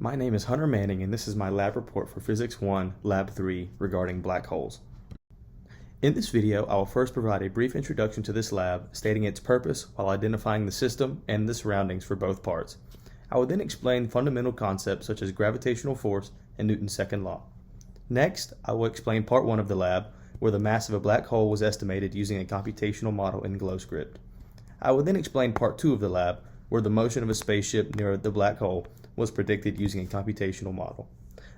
My name is Hunter Manning, and this is my lab report for Physics 1, Lab 3 regarding black holes. In this video, I will first provide a brief introduction to this lab, stating its purpose while identifying the system and the surroundings for both parts. I will then explain fundamental concepts such as gravitational force and Newton's second law. Next, I will explain part 1 of the lab, where the mass of a black hole was estimated using a computational model in GlowScript. I will then explain part 2 of the lab, where the motion of a spaceship near the black hole was predicted using a computational model.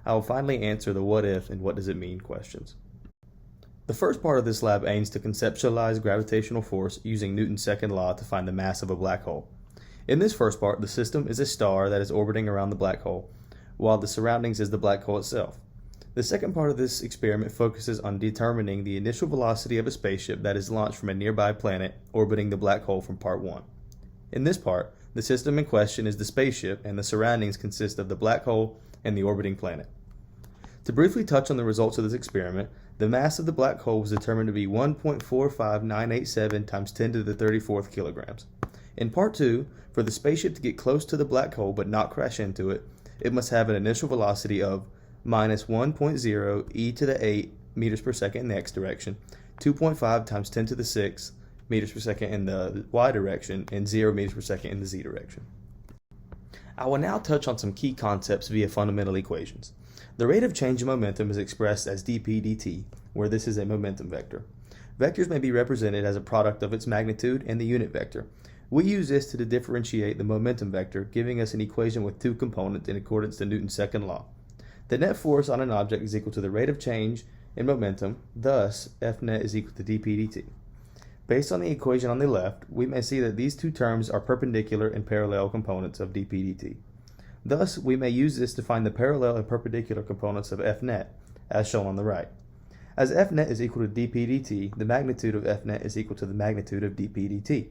I will finally answer the what if and what does it mean questions. The first part of this lab aims to conceptualize gravitational force using Newton's second law to find the mass of a black hole. In this first part, the system is a star that is orbiting around the black hole, while the surroundings is the black hole itself. The second part of this experiment focuses on determining the initial velocity of a spaceship that is launched from a nearby planet orbiting the black hole from part 1. In this part, the system in question is the spaceship, and the surroundings consist of the black hole and the orbiting planet. To briefly touch on the results of this experiment, the mass of the black hole was determined to be 1.45987 times 10 to the 34th kilograms. In part 2, for the spaceship to get close to the black hole but not crash into it, it must have an initial velocity of minus 1.0 e to the 8 meters per second in the x direction, 2.5 times 10 to the 6 meters per second in the y direction, and 0 meters per second in the z direction. I will now touch on some key concepts via fundamental equations. The rate of change in momentum is expressed as dp dt, where this is a momentum vector. Vectors may be represented as a product of its magnitude and the unit vector. We use this to differentiate the momentum vector, giving us an equation with two components in accordance to Newton's second law. The net force on an object is equal to the rate of change in momentum, thus F net is equal to dp dt. Based on the equation on the left, we may see that these two terms are perpendicular and parallel components of dp dt. Thus, we may use this to find the parallel and perpendicular components of F net, as shown on the right. As F net is equal to dp dt, the magnitude of F net is equal to the magnitude of dp dt.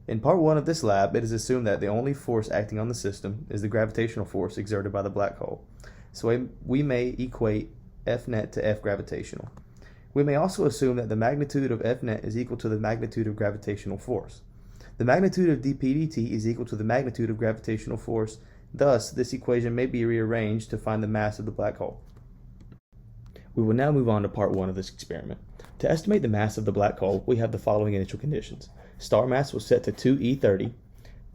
In part 1 of this lab, it is assumed that the only force acting on the system is the gravitational force exerted by the black hole. So we may equate F net to F gravitational. We may also assume that the magnitude of F net is equal to the magnitude of gravitational force. The magnitude of dp dt is equal to the magnitude of gravitational force. Thus, this equation may be rearranged to find the mass of the black hole. We will now move on to part 1 of this experiment. To estimate the mass of the black hole, we have the following initial conditions. Star mass was set to 2e30,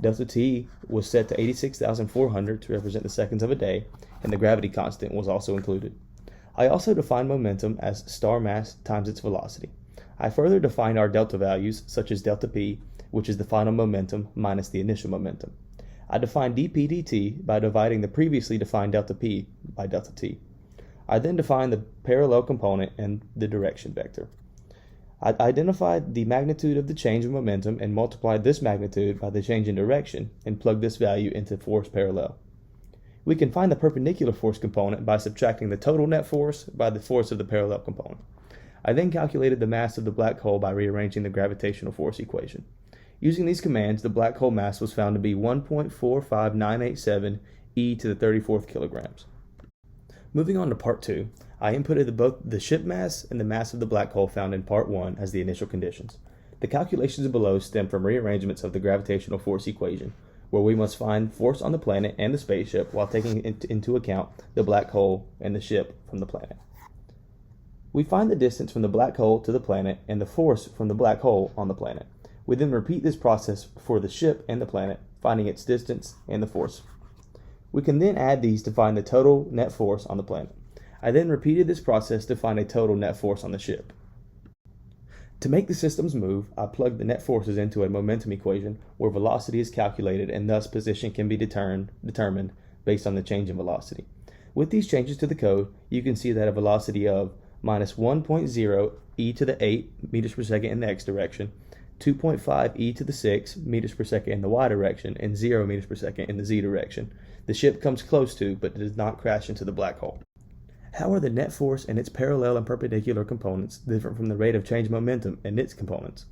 delta T was set to 86,400 to represent the seconds of a day, and the gravity constant was also included. I also defined momentum as star mass times its velocity. I further defined our delta values, such as delta P, which is the final momentum minus the initial momentum. I defined dp dt by dividing the previously defined delta P by delta T. I then defined the parallel component and the direction vector. I identified the magnitude of the change of momentum and multiplied this magnitude by the change in direction and plugged this value into force parallel. We can find the perpendicular force component by subtracting the total net force by the force of the parallel component. I then calculated the mass of the black hole by rearranging the gravitational force equation. Using these commands, the black hole mass was found to be 1.45987 e to the 34th kilograms. Moving on to part 2, I inputted both the ship mass and the mass of the black hole found in part 1 as the initial conditions. The calculations below stem from rearrangements of the gravitational force equation, where we must find force on the planet and the spaceship while taking into account the black hole and the ship from the planet. We find the distance from the black hole to the planet and the force from the black hole on the planet. We then repeat this process for the ship and the planet, finding its distance and the force. We can then add these to find the total net force on the planet. I then repeated this process to find a total net force on the ship. To make the systems move, I plugged the net forces into a momentum equation where velocity is calculated and thus position can be determined based on the change in velocity. With these changes to the code, you can see that a velocity of minus 1.0 e to the 8 meters per second in the x direction, 2.5 e to the 6 meters per second in the y direction, and 0 meters per second in the z direction. The ship comes close to, but does not crash into the black hole. How are the net force and its parallel and perpendicular components different from the rate of change momentum and its components?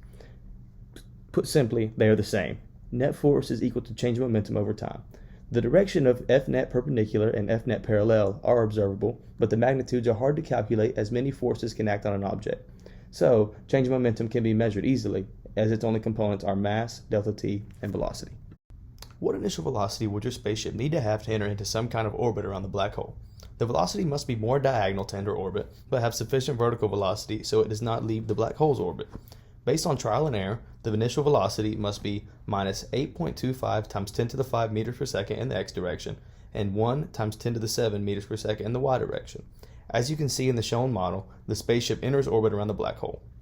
Put simply, they are the same. Net force is equal to change momentum over time. The direction of F net perpendicular and F net parallel are observable, but the magnitudes are hard to calculate as many forces can act on an object. So, change momentum can be measured easily, as its only components are mass, delta T, and velocity. What initial velocity would your spaceship need to have to enter into some kind of orbit around the black hole? The velocity must be more diagonal to enter orbit, but have sufficient vertical velocity so it does not leave the black hole's orbit. Based on trial and error, the initial velocity must be minus 8.25 times 10 to the 5 meters per second in the x direction, and 1 times 10 to the 7 meters per second in the y direction. As you can see in the shown model, the spaceship enters orbit around the black hole.